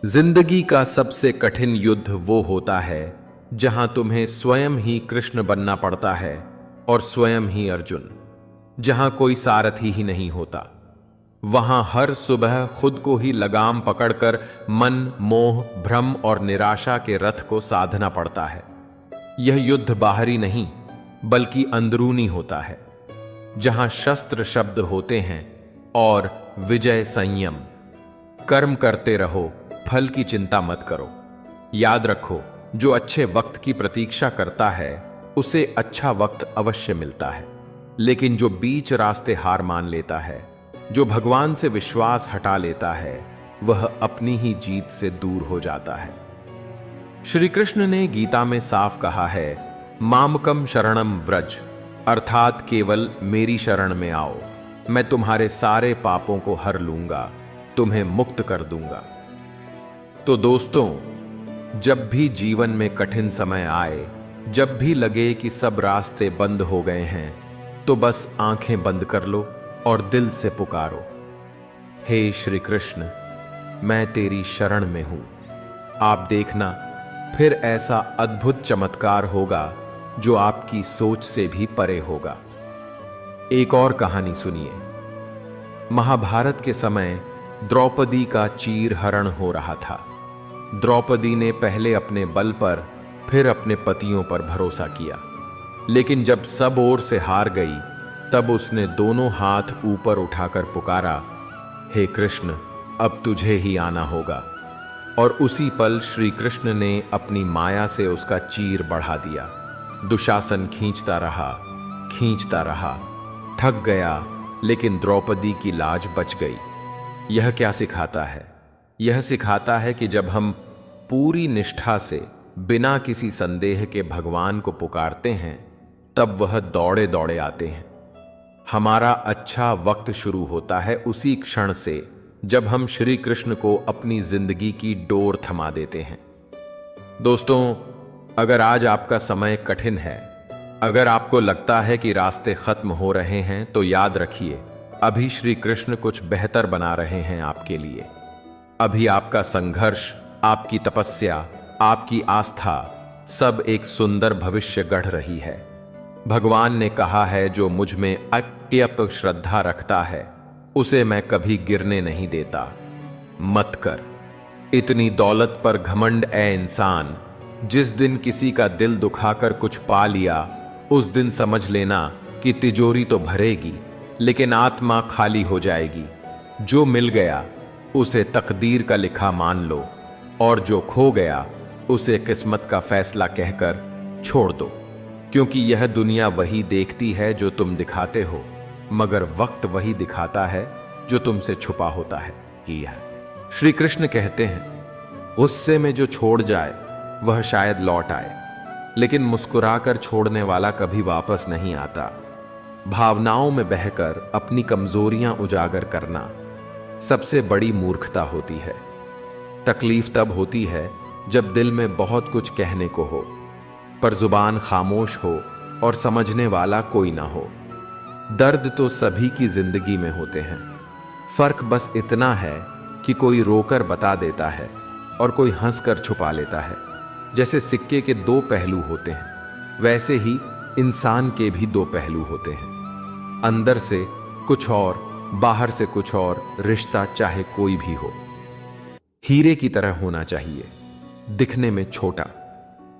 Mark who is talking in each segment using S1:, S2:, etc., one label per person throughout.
S1: जिंदगी का सबसे कठिन युद्ध वो होता है जहां तुम्हें स्वयं ही कृष्ण बनना पड़ता है और स्वयं ही अर्जुन। जहां कोई सारथी ही नहीं होता, वहां हर सुबह खुद को ही लगाम पकड़कर मन, मोह, भ्रम और निराशा के रथ को साधना पड़ता है। यह युद्ध बाहरी नहीं बल्कि अंदरूनी होता है, जहां शस्त्र शब्द होते हैं और विजय संयम। कर्म करते रहो, फल की चिंता मत करो। याद रखो, जो अच्छे वक्त की प्रतीक्षा करता है उसे अच्छा वक्त अवश्य मिलता है, लेकिन जो बीच रास्ते हार मान लेता है, जो भगवान से विश्वास हटा लेता है, वह अपनी ही जीत से दूर हो जाता है। श्री कृष्ण ने गीता में साफ कहा है, मामकम शरणम व्रज, अर्थात केवल मेरी शरण में आओ, मैं तुम्हारे सारे पापों को हर लूंगा, तुम्हें मुक्त कर दूंगा। तो दोस्तों, जब भी जीवन में कठिन समय आए, जब भी लगे कि सब रास्ते बंद हो गए हैं, तो बस आंखें बंद कर लो और दिल से पुकारो, हे श्री कृष्ण, मैं तेरी शरण में हूं। आप देखना, फिर ऐसा अद्भुत चमत्कार होगा जो आपकी सोच से भी परे होगा। एक और कहानी सुनिए। महाभारत के समय द्रौपदी का चीर हरण हो रहा था। द्रौपदी ने पहले अपने बल पर, फिर अपने पतियों पर भरोसा किया, लेकिन जब सब ओर से हार गई, तब उसने दोनों हाथ ऊपर उठाकर पुकारा, हे कृष्ण, अब तुझे ही आना होगा। और उसी पल श्री कृष्ण ने अपनी माया से उसका चीर बढ़ा दिया। दुशासन खींचता रहा, थक गया, लेकिन द्रौपदी की लाज बच गई। यह क्या सिखाता है? यह सिखाता है कि जब हम पूरी निष्ठा से, बिना किसी संदेह के भगवान को पुकारते हैं, तब वह दौड़े दौड़े आते हैं। हमारा अच्छा वक्त शुरू होता है उसी क्षण से जब हम श्री कृष्ण को अपनी जिंदगी की डोर थमा देते हैं। दोस्तों, अगर आज आपका समय कठिन है, अगर आपको लगता है कि रास्ते खत्म हो रहे हैं, तो याद रखिए, अभी श्री कृष्ण कुछ बेहतर बना रहे हैं आपके लिए। अभी आपका संघर्ष, आपकी तपस्या, आपकी आस्था सब एक सुंदर भविष्य गढ़ रही है। भगवान ने कहा है, जो मुझ में अत्यंत श्रद्धा रखता है उसे मैं कभी गिरने नहीं देता। मत कर इतनी दौलत पर घमंड ए इंसान। जिस दिन किसी का दिल दुखाकर कुछ पा लिया, उस दिन समझ लेना कि तिजोरी तो भरेगी, लेकिन आत्मा खाली हो जाएगी। जो मिल गया उसे तकदीर का लिखा मान लो, और जो खो गया उसे किस्मत का फैसला कहकर छोड़ दो, क्योंकि यह दुनिया वही देखती है जो तुम दिखाते हो, मगर वक्त वही दिखाता है जो तुमसे छुपा होता है। कि यह श्री कृष्ण कहते हैं, गुस्से में जो छोड़ जाए वह शायद लौट आए, लेकिन मुस्कुराकर छोड़ने वाला कभी वापस नहीं आता। भावनाओं में बहकर अपनी कमजोरियां उजागर करना सबसे बड़ी मूर्खता होती है। तकलीफ तब होती है जब दिल में बहुत कुछ कहने को हो, पर जुबान खामोश हो और समझने वाला कोई ना हो। दर्द तो सभी की जिंदगी में होते हैं, फर्क बस इतना है कि कोई रोकर बता देता है और कोई हंसकर छुपा लेता है। जैसे सिक्के के दो पहलू होते हैं, वैसे ही इंसान के भी दो पहलू होते हैं। अंदर से कुछ और, बाहर से कुछ और। रिश्ता चाहे कोई भी हो, हीरे की तरह होना चाहिए, दिखने में छोटा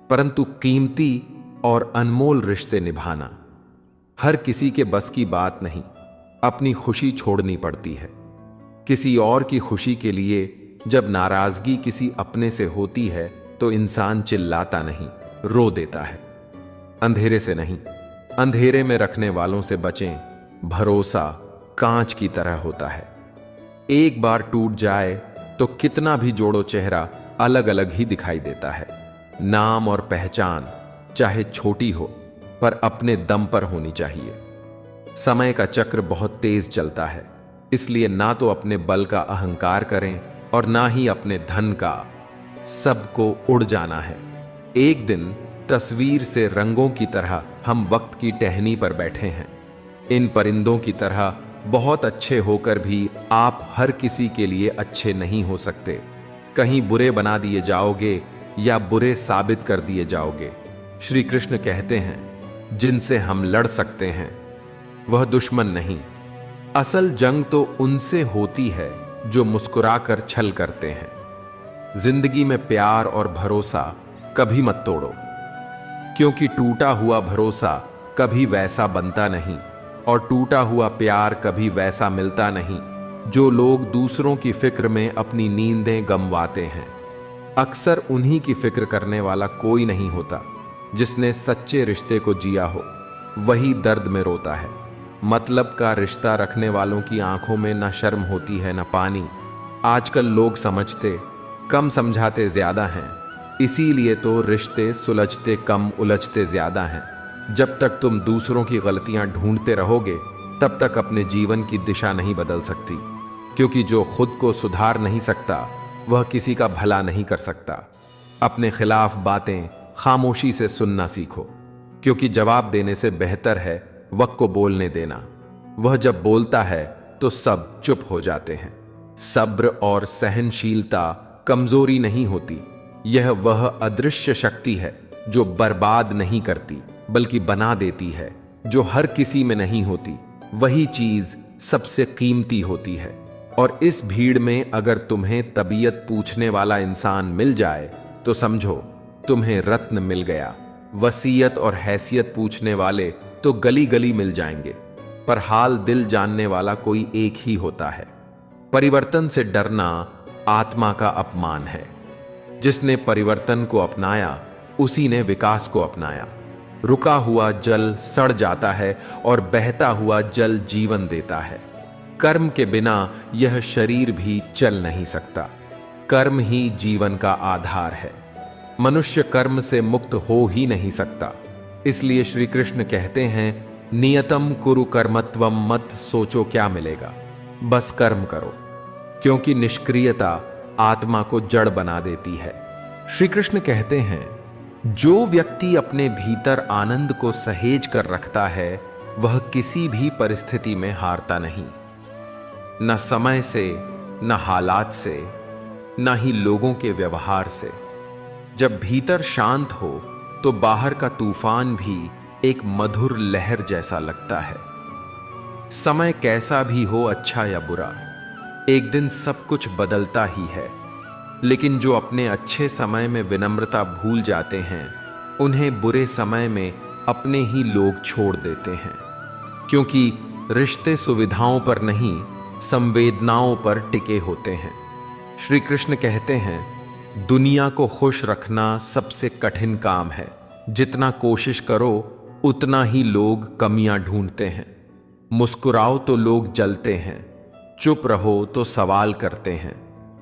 S1: परंतु कीमती और अनमोल रिश्ते निभाना हर किसी के बस की बात नहीं। अपनी खुशी छोड़नी पड़ती है किसी और की खुशी के लिए। जब नाराजगी किसी अपने से होती है तो इंसान चिल्लाता नहीं, रो देता है। अंधेरे से नहीं, अंधेरे में रखने वालों से बचें। भरोसा कांच की तरह होता है, एक बार टूट जाए तो कितना भी जोड़ो चेहरा अलग अलग ही दिखाई देता है। नाम और पहचान चाहे छोटी हो, पर अपने दम पर होनी चाहिए। समय का चक्र बहुत तेज चलता है, इसलिए ना तो अपने बल का अहंकार करें और ना ही अपने धन का। सबको उड़ जाना है। एक दिन तस्वीर से रंगों की तरह हम वक्त की टहनी पर बैठे हैं। इन परिंदों की तरह बहुत अच्छे होकर भी आप हर किसी के लिए अच्छे नहीं हो सकते। कहीं बुरे बना दिए जाओगे या बुरे साबित कर दिए जाओगे। श्री कृष्ण कहते हैं जिनसे हम लड़ सकते हैं वह दुश्मन नहीं, असल जंग तो उनसे होती है जो मुस्कुराकर छल करते हैं। जिंदगी में प्यार और भरोसा कभी मत तोड़ो, क्योंकि टूटा हुआ भरोसा कभी वैसा बनता नहीं और टूटा हुआ प्यार कभी वैसा मिलता नहीं जो लोग दूसरों की फिक्र में अपनी नींदें गंवाते हैं। अक्सर उन्हीं की फिक्र करने वाला कोई नहीं होता जिसने सच्चे रिश्ते को जिया हो, वही दर्द में रोता है। मतलब का रिश्ता रखने वालों की आंखों में न शर्म होती है न पानी। आजकल लोग समझते कम, समझाते ज्यादा हैं, इसीलिए तो रिश्ते सुलझते कम, उलझते ज्यादा हैं। जब तक तुम दूसरों की गलतियां ढूंढते रहोगे तब तक अपने जीवन की दिशा नहीं बदल सकती, क्योंकि जो खुद को सुधार नहीं सकता वह किसी का भला नहीं कर सकता। अपने खिलाफ बातें खामोशी से सुनना सीखो, क्योंकि जवाब देने से बेहतर है वक्त को बोलने देना। वह जब बोलता है तो सब चुप हो जाते हैं। सब्र और सहनशीलता कमजोरी नहीं होती, यह वह अदृश्य शक्ति है जो बर्बाद नहीं करती बल्कि बना देती है। जो हर किसी में नहीं होती वही चीज सबसे कीमती होती है। और इस भीड़ में अगर तुम्हें तबीयत पूछने वाला इंसान मिल जाए तो समझो तुम्हें रत्न मिल गया। वसीयत और हैसियत पूछने वाले तो गली गली मिल जाएंगे, पर हाल दिल जानने वाला कोई एक ही होता है। परिवर्तन से डरना आत्मा का अपमान है। जिसने परिवर्तन को अपनाया उसी ने विकास को अपनाया। रुका हुआ जल सड़ जाता है और बहता हुआ जल जीवन देता है। कर्म के बिना यह शरीर भी चल नहीं सकता। कर्म ही जीवन का आधार है। मनुष्य कर्म से मुक्त हो ही नहीं सकता। इसलिए श्री कृष्ण कहते हैं नियतम कुरु कर्मत्वम, मत सोचो क्या मिलेगा, बस कर्म करो, क्योंकि निष्क्रियता आत्मा को जड़ बना देती है। श्री कृष्ण कहते हैं जो व्यक्ति अपने भीतर आनंद को सहेज कर रखता है वह किसी भी परिस्थिति में हारता नहीं, न समय से, न हालात से, न ही लोगों के व्यवहार से। जब भीतर शांत हो तो बाहर का तूफान भी एक मधुर लहर जैसा लगता है। समय कैसा भी हो, अच्छा या बुरा, एक दिन सब कुछ बदलता ही है। लेकिन जो अपने अच्छे समय में विनम्रता भूल जाते हैं उन्हें बुरे समय में अपने ही लोग छोड़ देते हैं, क्योंकि रिश्ते सुविधाओं पर नहीं संवेदनाओं पर टिके होते हैं। श्री कृष्ण कहते हैं दुनिया को खुश रखना सबसे कठिन काम है। जितना कोशिश करो उतना ही लोग कमियां ढूंढते हैं। मुस्कुराओ तो लोग जलते हैं, चुप रहो तो सवाल करते हैं,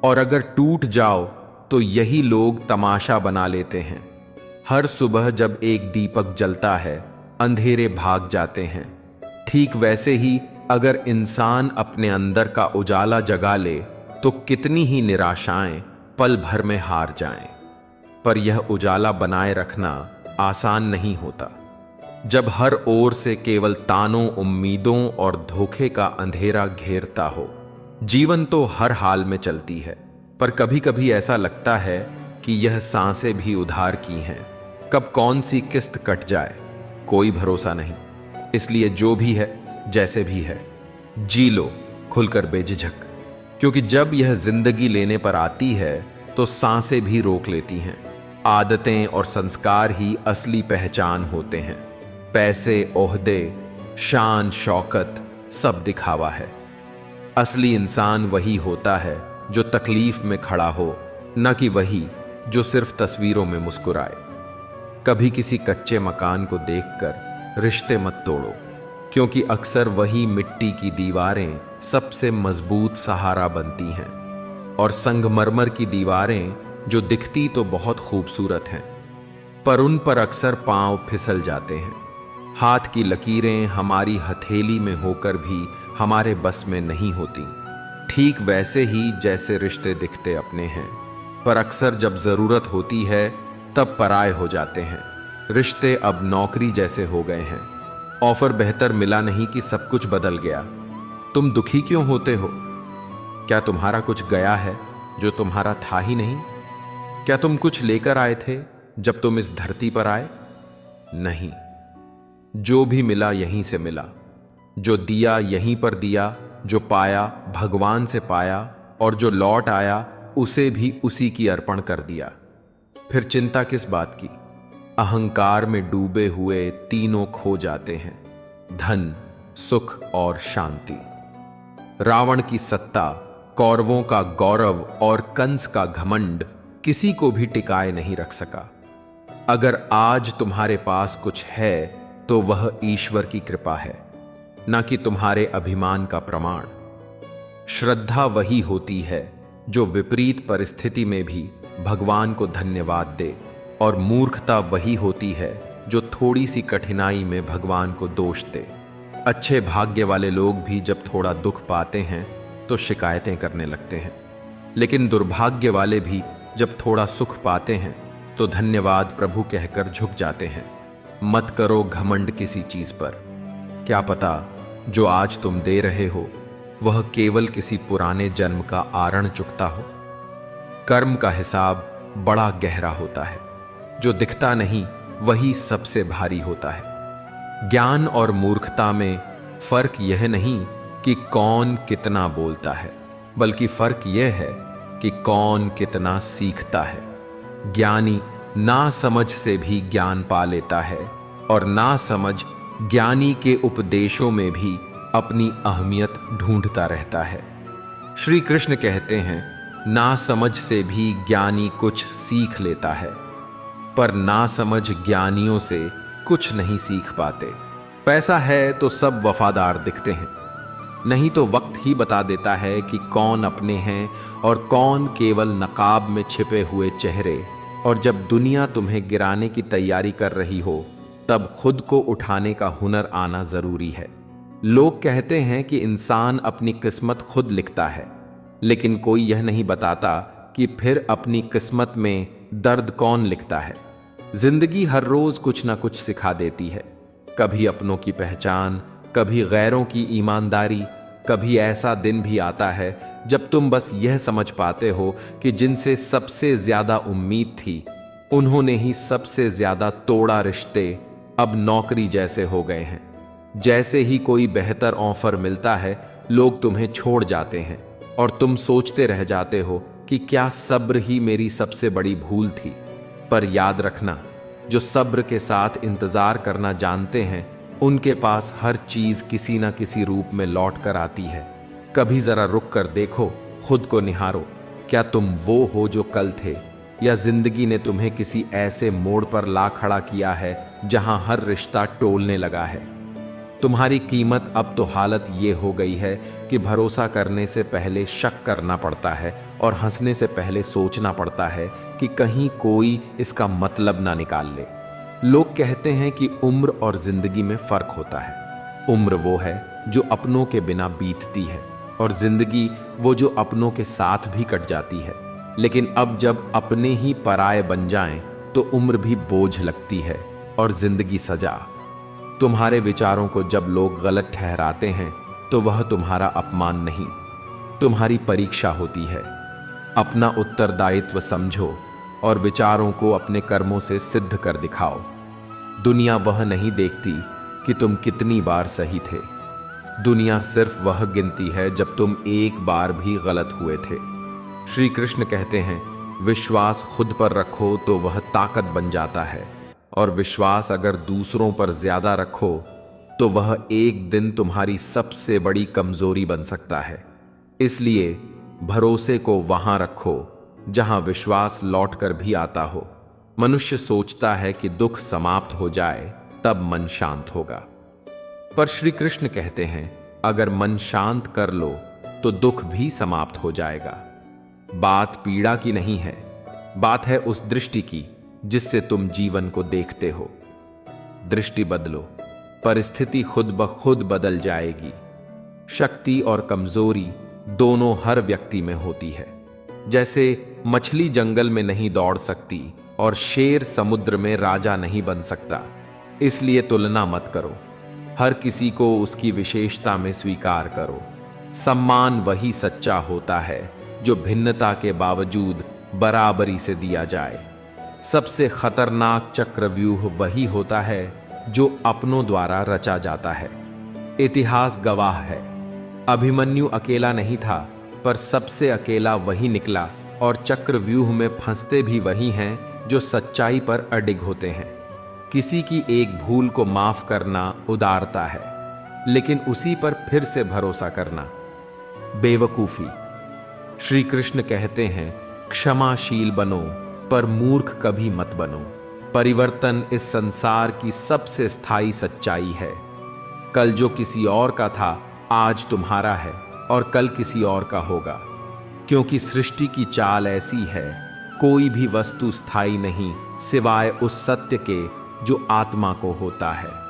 S1: और अगर टूट जाओ तो यही लोग तमाशा बना लेते हैं। हर सुबह जब एक दीपक जलता है अंधेरे भाग जाते हैं। ठीक वैसे ही अगर इंसान अपने अंदर का उजाला जगा ले तो कितनी ही निराशाएं पल भर में हार जाएं। पर यह उजाला बनाए रखना आसान नहीं होता जब हर ओर से केवल तानों, उम्मीदों और धोखे का अंधेरा घेरता हो। जीवन तो हर हाल में चलती है, पर कभी कभी ऐसा लगता है कि यह सांसें भी उधार की हैं। कब कौन सी किस्त कट जाए कोई भरोसा नहीं। इसलिए जो भी है जैसे भी है जी लो खुलकर बेझिझक, क्योंकि जब यह जिंदगी लेने पर आती है तो सांसें भी रोक लेती हैं। आदतें और संस्कार ही असली पहचान होते हैं। पैसे, ओहदे, शान, शौकत सब दिखावा है। असली इंसान वही होता है जो तकलीफ में खड़ा हो, न कि वही जो सिर्फ तस्वीरों में मुस्कुराए। कभी किसी कच्चे मकान को देखकर रिश्ते मत तोड़ो, क्योंकि अक्सर वही मिट्टी की दीवारें सबसे मजबूत सहारा बनती हैं। और संगमरमर की दीवारें जो दिखती तो बहुत खूबसूरत हैं, पर उन पर अक्सर पांव फिसल जाते हैं। हाथ की लकीरें हमारी हथेली में होकर भी हमारे बस में नहीं होती। ठीक वैसे ही जैसे रिश्ते दिखते अपने हैं, पर अक्सर जब जरूरत होती है तब पराये हो जाते हैं। रिश्ते अब नौकरी जैसे हो गए हैं। ऑफर बेहतर मिला नहीं कि सब कुछ बदल गया। तुम दुखी क्यों होते हो? क्या तुम्हारा कुछ गया है? जो तुम्हारा था ही नहीं? क्या तुम कुछ लेकर आए थे जब तुम इस धरती पर आए? नहीं। जो भी मिला यहीं से मिला, जो दिया यहीं पर दिया, जो पाया भगवान से पाया, और जो लौट आया उसे भी उसी की अर्पण कर दिया। फिर चिंता किस बात की? अहंकार में डूबे हुए तीनों खो जाते हैं, धन, सुख और शांति। रावण की सत्ता, कौरवों का गौरव और कंस का घमंड किसी को भी टिकाए नहीं रख सका। अगर आज तुम्हारे पास कुछ है तो वह ईश्वर की कृपा है, ना कि तुम्हारे अभिमान का प्रमाण। श्रद्धा वही होती है जो विपरीत परिस्थिति में भी भगवान को धन्यवाद दे, और मूर्खता वही होती है जो थोड़ी सी कठिनाई में भगवान को दोष दे। अच्छे भाग्य वाले लोग भी जब थोड़ा दुख पाते हैं तो शिकायतें करने लगते हैं, लेकिन दुर्भाग्य वाले भी जब थोड़ा सुख पाते हैं तो धन्यवाद प्रभु कहकर झुक जाते हैं। मत करो घमंड किसी चीज पर। क्या पता जो आज तुम दे रहे हो वह केवल किसी पुराने जन्म का आरण चुकता हो। कर्म का हिसाब बड़ा गहरा होता है, जो दिखता नहीं वही सबसे भारी होता है। ज्ञान और मूर्खता में फर्क यह नहीं कि कौन कितना बोलता है, बल्कि फर्क यह है कि कौन कितना सीखता है। ज्ञानी ना समझ से भी ज्ञान पा लेता है, और ना समझ ज्ञानी के उपदेशों में भी अपनी अहमियत ढूंढता रहता है। श्री कृष्ण कहते हैं, ना समझ से भी ज्ञानी कुछ सीख लेता है, पर ना समझ ज्ञानियों से कुछ नहीं सीख पाते। पैसा है तो सब वफादार दिखते हैं, नहीं तो वक्त ही बता देता है कि कौन अपने हैं और कौन केवल नकाब में छिपे हुए चेहरे। और जब दुनिया तुम्हें गिराने की तैयारी कर रही हो, तब खुद को उठाने का हुनर आना जरूरी है। लोग कहते हैं कि इंसान अपनी किस्मत खुद लिखता है, लेकिन कोई यह नहीं बताता कि फिर अपनी किस्मत में दर्द कौन लिखता है। जिंदगी हर रोज कुछ ना कुछ सिखा देती है, कभी अपनों की पहचान, कभी गैरों की ईमानदारी। कभी ऐसा दिन भी आता है जब तुम बस यह समझ पाते हो कि जिनसे सबसे ज्यादा उम्मीद थी, उन्होंने ही सबसे ज्यादा तोड़ा रिश्ते अब नौकरी जैसे हो गए हैं। जैसे ही कोई बेहतर ऑफर मिलता है, लोग तुम्हें छोड़ जाते हैं, और तुम सोचते रह जाते हो कि क्या सब्र ही मेरी सबसे बड़ी भूल थी। पर याद रखना, जो सब्र के साथ इंतजार करना जानते हैं, उनके पास हर चीज किसी न किसी रूप में लौट कर आती है। कभी जरा रुक कर देखो, खुद को निहारो। क्या तुम वो हो जो कल थे, या जिंदगी ने तुम्हें किसी ऐसे मोड़ पर ला खड़ा किया है जहां हर रिश्ता टोलने लगा है? तुम्हारी कीमत अब तो हालत ये हो गई है कि भरोसा करने से पहले शक करना पड़ता है, और हंसने से पहले सोचना पड़ता है कि कहीं कोई इसका मतलब ना निकाल ले। लोग कहते हैं कि उम्र और जिंदगी में फर्क होता है। उम्र वो है जो अपनों के बिना बीतती है, और जिंदगी वो जो अपनों के साथ भी कट जाती है। लेकिन अब जब अपने ही पराये बन जाएं, तो उम्र भी बोझ लगती है और जिंदगी सजा। तुम्हारे विचारों को जब लोग गलत ठहराते हैं, तो वह तुम्हारा अपमान नहीं, तुम्हारी परीक्षा होती है। अपना उत्तरदायित्व समझो और विचारों को अपने कर्मों से सिद्ध कर दिखाओ। दुनिया वह नहीं देखती कि तुम कितनी बार सही थे। दुनिया सिर्फ वह गिनती है जब तुम एक बार भी गलत हुए थे। श्री कृष्ण कहते हैं, विश्वास खुद पर रखो तो वह ताकत बन जाता है, और विश्वास अगर दूसरों पर ज्यादा रखो तो वह एक दिन तुम्हारी सबसे बड़ी कमजोरी बन सकता है। इसलिए भरोसे को वहां रखो जहां विश्वास लौटकर भी आता हो। मनुष्य सोचता है कि दुख समाप्त हो जाए तब मन शांत होगा, पर श्री कृष्ण कहते हैं, अगर मन शांत कर लो तो दुख भी समाप्त हो जाएगा। बात पीड़ा की नहीं है, बात है उस दृष्टि की जिससे तुम जीवन को देखते हो। दृष्टि बदलो, परिस्थिति खुद ब खुद बदल जाएगी। शक्ति और कमजोरी दोनों हर व्यक्ति में होती है। जैसे मछली जंगल में नहीं दौड़ सकती और शेर समुद्र में राजा नहीं बन सकता, इसलिए तुलना मत करो। हर किसी को उसकी विशेषता में स्वीकार करो। सम्मान वही सच्चा होता है जो भिन्नता के बावजूद बराबरी से दिया जाए। सबसे खतरनाक चक्रव्यूह वही होता है जो अपनों द्वारा रचा जाता है। इतिहास गवाह है, अभिमन्यु अकेला नहीं था, पर सबसे अकेला वही निकला, और चक्रव्यूह में फंसते भी वही हैं जो सच्चाई पर अडिग होते हैं। किसी की एक भूल को माफ करना उदारता है, लेकिन उसी पर फिर से भरोसा करना बेवकूफी। श्री कृष्ण कहते हैं, क्षमाशील बनो पर मूर्ख कभी मत बनो। परिवर्तन इस संसार की सबसे स्थायी सच्चाई है। कल जो किसी और का था आज तुम्हारा है, और कल किसी और का होगा। क्योंकि सृष्टि की चाल ऐसी है, कोई भी वस्तु स्थायी नहीं सिवाय उस सत्य के जो आत्मा को होता है।